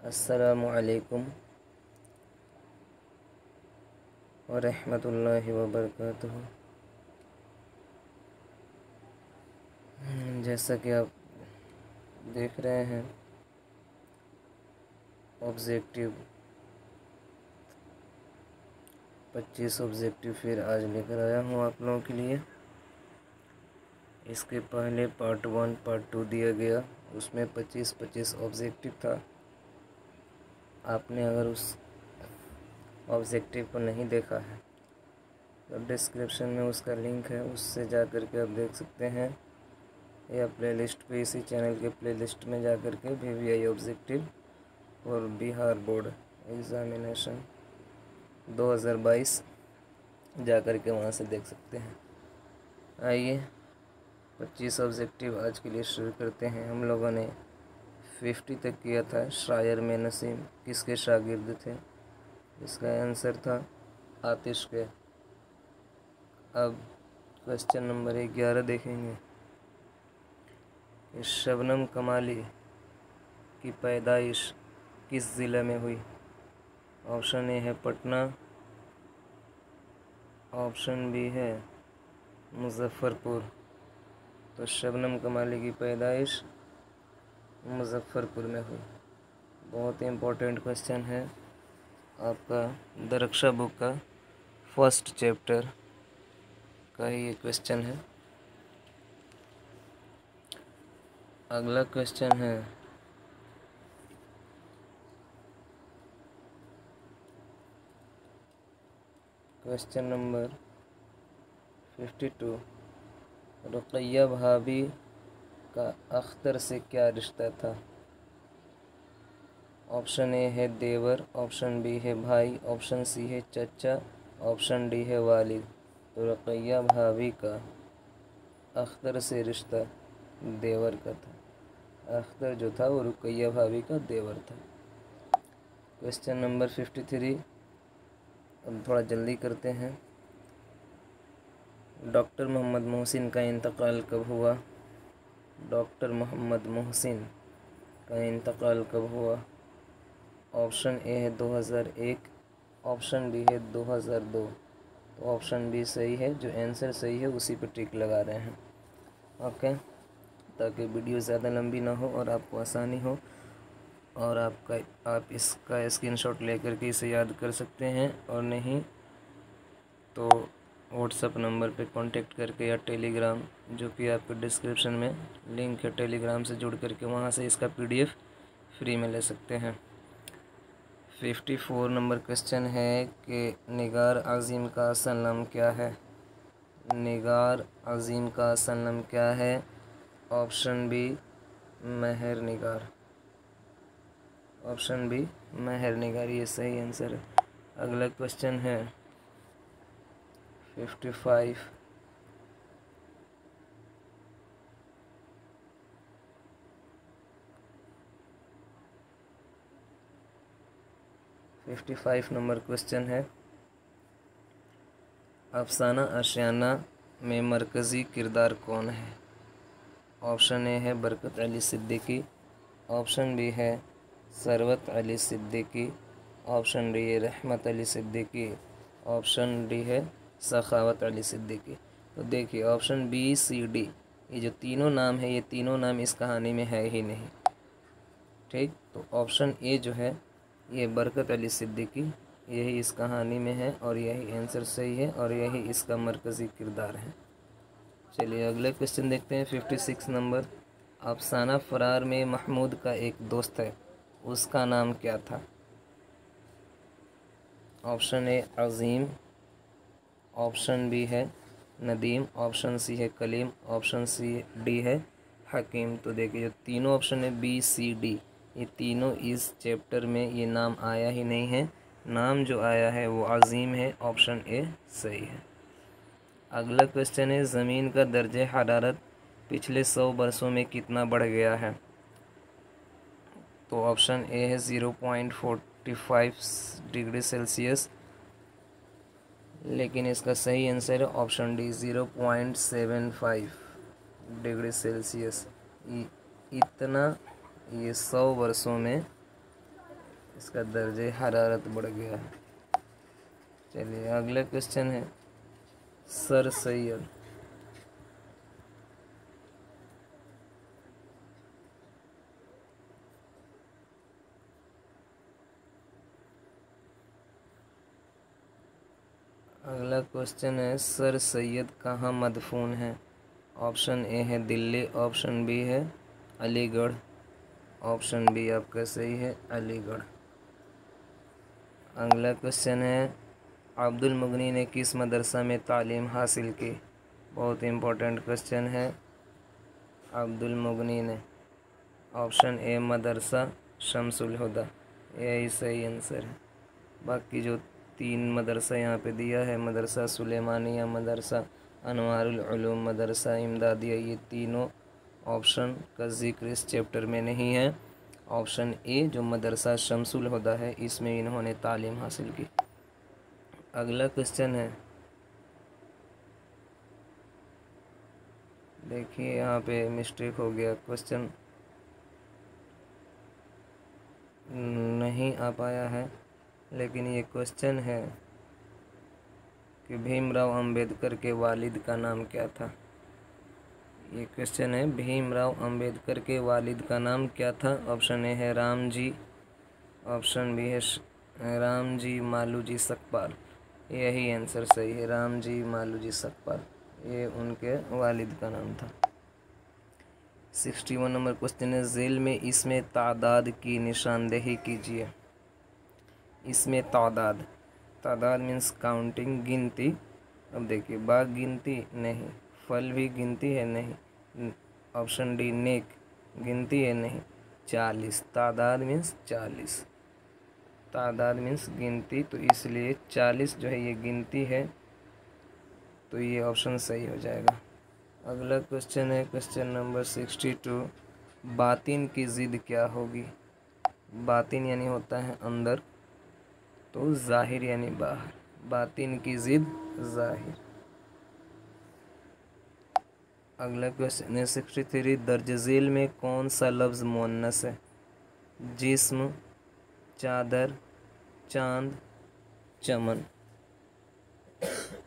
अस्सलामु अलैकुम व रहमतुल्लाहि व बरकातुहू। जैसा कि आप देख रहे हैं, ऑब्जेक्टिव 25 ऑब्जेक्टिव फिर आज लेकर आया हूँ आप लोगों के लिए। इसके पहले पार्ट 1 पार्ट 2 दिया गया, उसमें 25 ऑब्जेक्टिव था। आपने अगर उस ऑब्जेक्टिव को नहीं देखा है तो डिस्क्रिप्शन में उसका लिंक है, उससे जा कर के आप देख सकते हैं, या प्लेलिस्ट पे इसी चैनल के प्लेलिस्ट में जा कर के VVI ऑब्जेक्टिव और बिहार बोर्ड एग्ज़ामिनेशन 2022 जा कर के वहाँ से देख सकते हैं। आइए 25 ऑब्जेक्टिव आज के लिए शुरू करते हैं। हम लोगों ने 50 तक किया था। शायर में नसीम किसके शागिर्द थे? इसका आंसर था आतिश के। अब क्वेश्चन नंबर 11 देखेंगे कि शबनम कमाली की पैदाइश किस ज़िले में हुई? ऑप्शन ए है पटना, ऑप्शन बी है मुजफ्फरपुर। तो शबनम कमाली की पैदाइश मुजफ्फरपुर में हुई। बहुत ही इम्पोर्टेंट क्वेश्चन है, आपका दरक्षा बुक का फर्स्ट चैप्टर का ही ये क्वेश्चन है। अगला क्वेश्चन है क्वेश्चन नंबर 52। रुक़ैया भाभी का अख्तर से क्या रिश्ता था? ऑप्शन ए है देवर, ऑप्शन बी है भाई, ऑप्शन सी है चचा, ऑप्शन डी है वालिद। तो रुक़ैया भाभी का अख्तर से रिश्ता देवर का था। अख्तर जो था वो रुक़ैया भाभी का देवर था। Question number 53। अब थोड़ा जल्दी करते हैं। डॉक्टर मोहम्मद मोहसिन का इंतकाल कब हुआ? डॉक्टर मोहम्मद मोहसिन का इंतकाल कब हुआ? ऑप्शन ए है 2001, ऑप्शन बी है 2002। तो ऑप्शन बी सही है। जो आंसर सही है उसी पे टिक लगा रहे हैं, ओके, ताकि वीडियो ज़्यादा लंबी ना हो और आपको आसानी हो, और आप इसका स्क्रीनशॉट लेकर के इसे याद कर सकते हैं, और नहीं तो व्हाट्सएप नंबर पे कांटेक्ट करके या टेलीग्राम, जो कि आपको डिस्क्रिप्शन में लिंक है, टेलीग्राम से जुड़ करके वहाँ से इसका PDF फ्री में ले सकते हैं। 54 नंबर क्वेश्चन है कि निगार अज़ीम का असल नाम क्या है? निगार अज़ीम का असल नाम क्या है? ऑप्शन बी महर निगार, ऑप्शन बी महर निगार, ये सही आंसर है। अगला क्वेश्चन है 55। नंबर क्वेश्चन है, अफसाना आशियाना में मरकज़ी किरदार कौन है? ऑप्शन ए है बरकत अली सिद्दीकी, ऑप्शन बी है सरवत अली सिद्दीकी, ऑप्शन डी है रहमत अली सिद्दीकी, ऑप्शन डी है सखावत अली सिद्दीकी। तो देखिए ऑप्शन बी सी डी, ये जो तीनों नाम है, ये तीनों नाम इस कहानी में है ही नहीं, ठीक। तो ऑप्शन ए जो है ये बरकत अली सिद्दीकी, यही इस कहानी में है और यही आंसर सही है और यही इसका मरकज़ी किरदार है। चलिए अगले क्वेश्चन देखते हैं 56 नंबर। अफसाना फरार में महमूद का एक दोस्त है, उसका नाम क्या था? Option A Azeem, option B है नदीम, ऑप्शन सी है कलीम, ऑप्शन सी डी है हकीम। तो देखिए जो तीनों ऑप्शन है बी सी डी, ये तीनों इस चैप्टर में ये नाम आया ही नहीं है। नाम जो आया है वो अज़ीम है, ऑप्शन ए सही है। अगला क्वेश्चन है, ज़मीन का दर्जे हरारत पिछले 100 वर्षों में कितना बढ़ गया है? तो ऑप्शन ए है 0.45 डिग्री सेल्सियस, लेकिन इसका सही आंसर है ऑप्शन डी 0.75 डिग्री सेल्सियस। इतना ये 100 वर्षों में इसका दर्जे हरारत बढ़ गया है। चलिए अगला क्वेश्चन है सर सैयद। अगला क्वेश्चन है सर सैयद कहाँ मदफून है। ऑप्शन ए है दिल्ली, ऑप्शन बी है अलीगढ़, ऑप्शन बी आपका सही है अलीगढ़। अगला क्वेश्चन है अब्दुल मुगनी ने किस मदरसा में तालीम हासिल की। बहुत इम्पोर्टेंट क्वेश्चन है। अब्दुल मुगनी ने, ऑप्शन ए मदरसा शमसुल हुदा, यही सही आंसर है। बाकी जो 3 मदरसा यहाँ पे दिया है, मदरसा सुलेमानिया, मदरसा अनवारुल उलूम, मदरसा इमदादिया, ये तीनों ऑप्शन का जिक्र इस चैप्टर में नहीं है। ऑप्शन ए जो मदरसा शमसुल हुदा है, इसमें इन्होंने तालीम हासिल की। अगला क्वेश्चन है, देखिए यहाँ पे मिस्टेक हो गया, क्वेश्चन नहीं आ पाया है, लेकिन ये क्वेश्चन है कि भीमराव अंबेडकर के वालिद का नाम क्या था। ये क्वेश्चन है भीमराव अंबेडकर के वालिद का नाम क्या था। ऑप्शन ए है रामजी, ऑप्शन बी है रामजी मालूजी सकपाल, यही आंसर सही है, रामजी मालूजी सकपाल, ये उनके वालिद का नाम था। 61 नंबर क्वेश्चन है झेल में इसमें तादाद की निशानदेही कीजिए। इसमें तादाद, तादाद मीन्स काउंटिंग, गिनती। अब देखिए बाग गिनती नहीं, फल भी गिनती है नहीं, ऑप्शन डी नेक गिनती है नहीं, 40, तादाद मीन्स 40, तादाद मीन्स गिनती, तो इसलिए 40 जो है ये गिनती है, तो ये ऑप्शन सही हो जाएगा। अगला क्वेश्चन है क्वेश्चन नंबर 62, बातिन की ज़िद क्या होगी। बातिन यानी होता है अंदर, तो जाहिर यानी बाहर, बातिन की ज़िद जाहिर। अगला क्वेश्चन है 63, दर्ज झेल में कौन सा लफ्ज़ मुअन्नस है। जिस्म, चादर, चांद, चमन।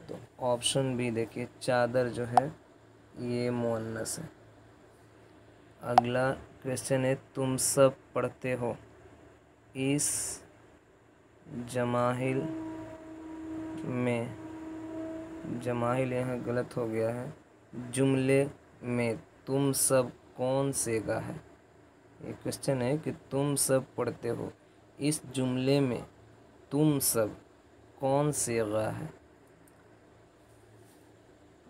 तो ऑप्शन बी देखिए, चादर जो है ये मुअन्नस है। अगला क्वेश्चन है तुम सब पढ़ते हो, इस जमाहिल में, जमाहिल यहाँ गलत हो गया है, जुमले में तुम सब कौन सेगा है। ये क्वेश्चन है कि तुम सब पढ़ते हो, इस जुमले में तुम सब कौन सेगा है।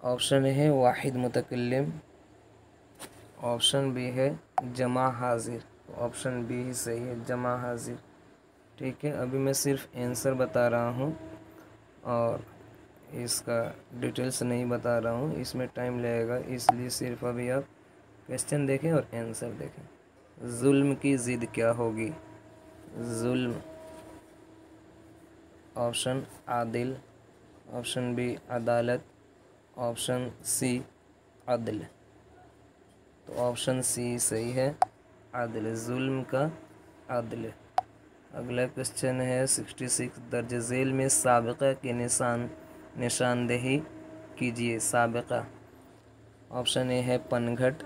ऑप्शन है वाहिद मुतकल्लिम, ऑप्शन बी है जमा हाजिर, ऑप्शन बी ही सही है, जमा हाजिर। ठीक है, अभी मैं सिर्फ आंसर बता रहा हूँ और इसका डिटेल्स नहीं बता रहा हूँ, इसमें टाइम लगेगा, इसलिए सिर्फ अभी आप क्वेश्चन देखें और आंसर देखें। जुल्म की ज़िद क्या होगी। जुल्म, ऑप्शन आदिल, ऑप्शन बी अदालत, ऑप्शन सी अदल, तो ऑप्शन सी सही है, अदल, जुल्म का अदल। अगला क्वेश्चन है 66, दर्ज झेल में साबिक़ा के निशानदेही कीजिए। साबिक़ा, ऑप्शन ए है पनघट,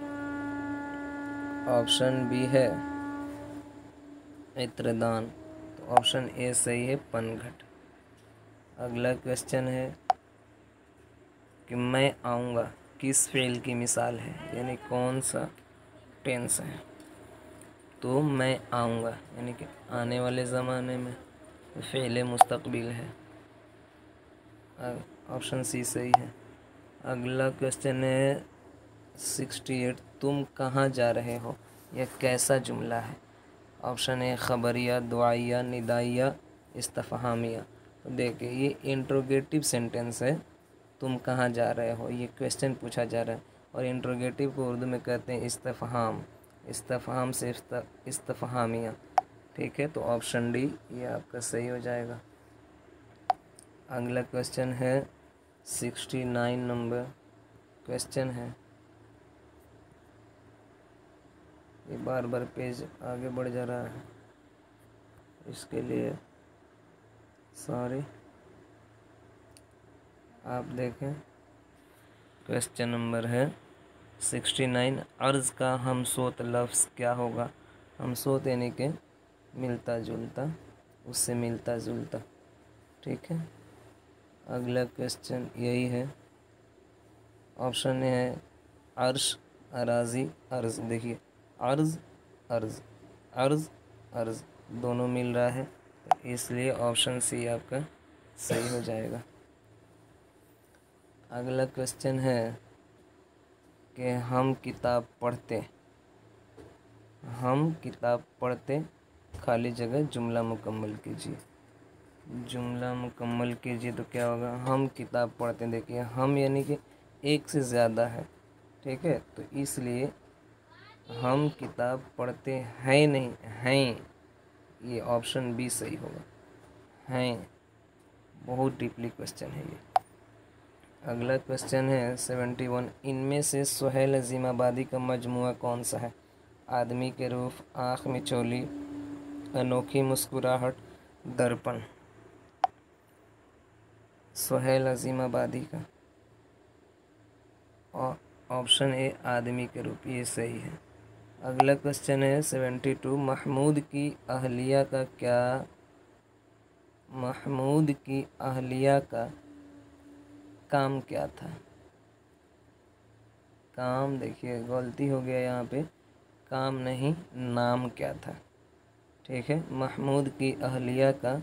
ऑप्शन बी है इत्रदान, तो ऑप्शन ए सही है पनघट। अगला क्वेश्चन है कि मैं आऊँगा किस फ़ेल की मिसाल है, यानी कौन सा टेंस है। तो मैं आऊँगा यानी कि आने वाले ज़माने में फ़ेल मुस्तक़बिल है, ऑप्शन सी सही है। अगला क्वेश्चन है 68, तुम कहाँ जा रहे हो, यह कैसा जुमला है। ऑप्शन ए ख़बरिया, दुआइया, निदाइया, इस्तफ़हामिया। तो देखिए ये इंट्रोगेटिव सेंटेंस है, तुम कहाँ जा रहे हो, ये क्वेश्चन पूछा जा रहा है, और इंट्रोगेटिव को उर्दू में कहते हैं इस्तफ़हाम, इस्तफ़हाम से इस्तफ़हामिया। ठीक है, तो ऑप्शन डी ये आपका सही हो जाएगा। अगला क्वेश्चन है 69 नंबर क्वेश्चन है, ये बार बार पेज आगे बढ़ जा रहा है, इसके लिए सॉरी। आप देखें, क्वेश्चन नंबर है 69। अर्ज़ का हमसोत लफ्ज़ क्या होगा? हमसोत यानी कि मिलता जुलता, उससे मिलता जुलता। ठीक है, अगला क्वेश्चन यही है। ऑप्शन है अर्श, अराजी, अर्ज़। देखिए अर्ज़ अर्ज़ अर्ज़ अर्ज़ दोनों मिल रहा है, तो इसलिए ऑप्शन सी आपका सही हो जाएगा। अगला क्वेश्चन है कि हम किताब पढ़ते खाली जगह जुमला मुकम्मल कीजिए। जुमला मुकम्मल कीजिए तो क्या होगा? हम किताब पढ़ते हैं। देखिए हम यानी कि एक से ज़्यादा है, ठीक है, तो इसलिए हम किताब पढ़ते हैं नहीं, हैं, ये ऑप्शन बी सही होगा, हैं। बहुत डीपली क्वेश्चन है ये। अगला क्वेश्चन है 71। इनमें से सुहेल अज़ीमाबादी का मजमुआ कौन सा है? आदमी के रूप, आँख में चोली, अनोखी मुस्कुराहट, दर्पण। सुहेल अज़ीमाबादी का ऑप्शन ए आदमी के रूप, ये सही है। अगला क्वेश्चन है 72। महमूद की अहलिया का काम क्या था? काम, देखिए गलती हो गया यहाँ पे, काम नहीं, नाम क्या था? ठीक है, महमूद की अहलिया का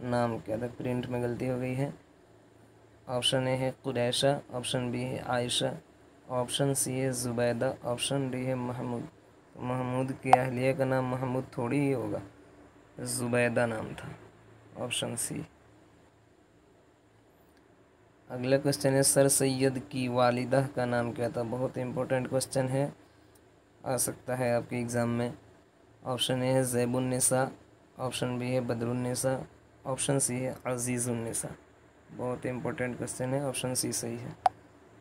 नाम क्या था? प्रिंट में गलती हो गई है। ऑप्शन ए है कुरैशा, ऑप्शन बी है आयशा, ऑप्शन सी है ज़ुबैदा, ऑप्शन डी है महमूद। महमूद की अहलिया का नाम महमूद थोड़ी ही होगा, ज़ुबैदा नाम था, ऑप्शन सी। अगला क्वेश्चन है सर सैयद की वालिदा का नाम क्या था? बहुत इंपॉर्टेंट क्वेश्चन है, आ सकता है आपके एग्ज़ाम में। ऑप्शन ए है ज़ैबुन्निसा, ऑप्शन बी है बदरुन्निसा, ऑप्शन सी है अज़ीज़ुन्निसा। बहुत इंपॉर्टेंट क्वेश्चन है, ऑप्शन सी सही है।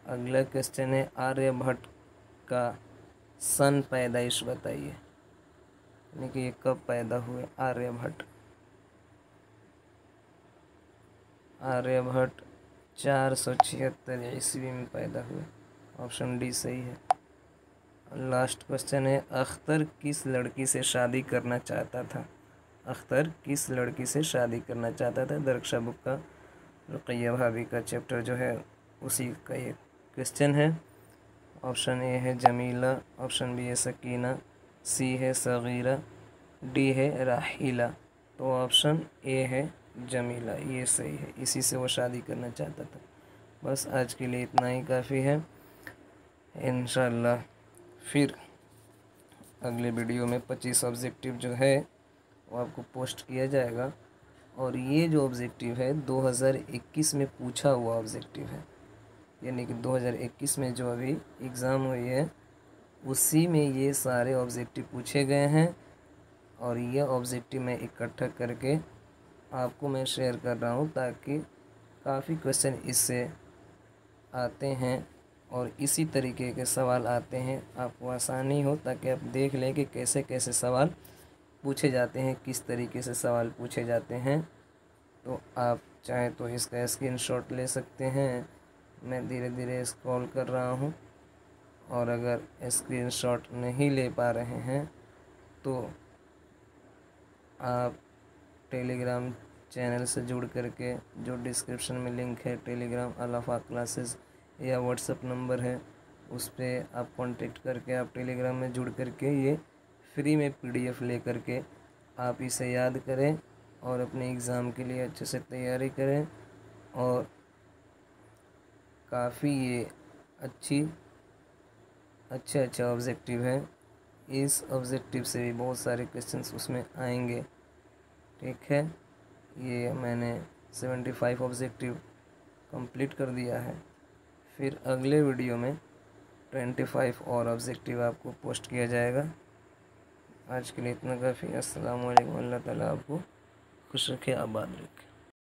अगला क्वेश्चन है आर्यभट्ट का सन पैदाइश बताइए, यानी कि ये कब पैदा हुए? आर्यभट्ट 476 ईस्वी में पैदा हुए, ऑप्शन डी सही है। लास्ट क्वेश्चन है अख्तर किस लड़की से शादी करना चाहता था? अख्तर किस लड़की से शादी करना चाहता था? दरक्षा बुक का रुक़ैया भाभी का चैप्टर जो है उसी का ये क्वेश्चन है। ऑप्शन ए है जमीला, ऑप्शन बी है सकीना, सी है सगीरा, डी है राहीला। तो ऑप्शन ए है जमीला, ये सही है, इसी से वो शादी करना चाहता था। बस आज के लिए इतना ही काफ़ी है। इंशाअल्लाह फिर अगले वीडियो में 25 ऑब्जेक्टिव जो है वो आपको पोस्ट किया जाएगा। और ये जो ऑब्जेक्टिव है 2021 में पूछा हुआ ऑब्जेक्टिव है, यानी कि 2021 में जो अभी एग्ज़ाम हुई है उसी में ये सारे ऑब्जेक्टिव पूछे गए हैं। और ये ऑब्जेक्टिव मैं इकट्ठा करके आपको मैं शेयर कर रहा हूँ, ताकि काफ़ी क्वेश्चन इससे आते हैं और इसी तरीके के सवाल आते हैं, आपको आसानी हो, ताकि आप देख लें कि कैसे कैसे सवाल पूछे जाते हैं, किस तरीके से सवाल पूछे जाते हैं। तो आप चाहें तो इसका स्क्रीनशॉट ले सकते हैं। मैं धीरे धीरे स्क्रॉल कर रहा हूँ, और अगर स्क्रीनशॉट नहीं ले पा रहे हैं तो आप टेलीग्राम चैनल से जुड़ करके, जो डिस्क्रिप्शन में लिंक है टेलीग्राम अल-वफ़ा क्लासेस, या व्हाट्सएप नंबर है, उस पर आप कांटेक्ट करके आप टेलीग्राम में जुड़ करके ये फ्री में PDF ले करके आप इसे याद करें और अपने एग्ज़ाम के लिए अच्छे से तैयारी करें। और काफ़ी ये अच्छे ऑब्जेक्टिव हैं, इस ऑब्जेक्टिव से भी बहुत सारे क्वेश्चंस उसमें आएंगे। ठीक है, ये मैंने 75 ऑब्जेक्टिव कंप्लीट कर दिया है। फिर अगले वीडियो में 25 और ऑब्जेक्टिव आपको पोस्ट किया जाएगा। आज के लिए इतना काफ़ी। अस्सलाम वालेकुम। अल्लाह ताला आपको खुश रखे, आबाद रखे।